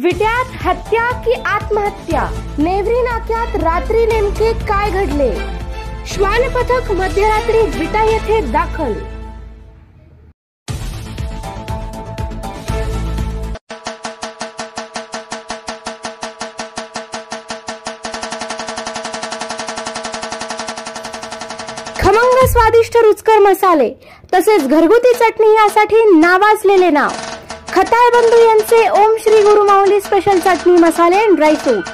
विट्यात हत्या की आत्महत्या? नेवरी नाक्यात रात्री नेमके काय घडले? श्वान पथक मध्यरात्री विटा येथे दाखल. खमंग स्वादिष्ट रुचकर मसाले तसेच घरगुती चटणी यासाठी नावाजलेले नाव खताळ बंधू यांचे ओम श्री गुरु माऊली स्पेशल चटणी मसाले अँड ड्रायफ्रूट्स.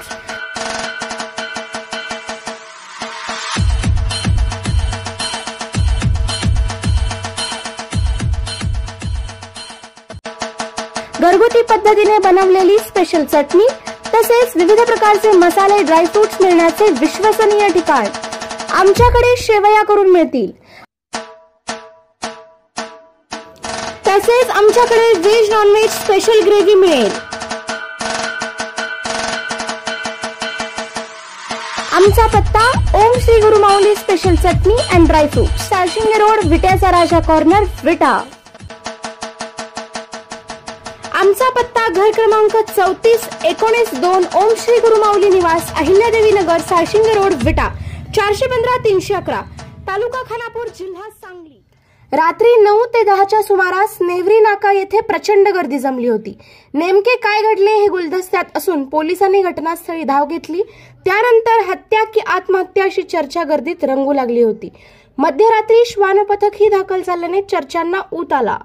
घरगुती पद्धतीने बनवलेली स्पेशल चटणी तसेच विविध प्रकारचे मसाले ड्रायफ्रूट्स मिळण्याचे विश्वसनीय ठिकाण. आमच्याकडे शेवया करून मिळतील. तसेच आमच्याकडे व्हेज नॉनव्हेज स्पेशल ग्रेव्ही मिळेल. आमचा पत्ता ओम श्री गुरु माऊली स्पेशल चटणी अँड ड्रायफ्रूट, साळशिंगे रोड, विट्याचा राजा कॉर्नर, विटा. आमचा पत्ता घर क्रमांक 34-19-2 ओम श्री गुरु माऊली निवास, अहिल्यादेवी नगर, साळशिंगे रोड, विटा, 415-311, तालुका खानापूर, जिल्हा सांगली. रात्री 9 ते 10च्या सुमारास नेवरी नाका येथे प्रचंड गर्दी जमली होती. नेमके काय घडले हे गुलदस्त्यात असून पोलिसांनी घटनास्थळी धाव घेतली. त्यानंतर हत्या की आत्महत्या अशी चर्चा गर्दीत रंगू लागली होती. मध्यरात्री श्वान पथक ही दाखल झाल्याने चर्चांना ऊत आला.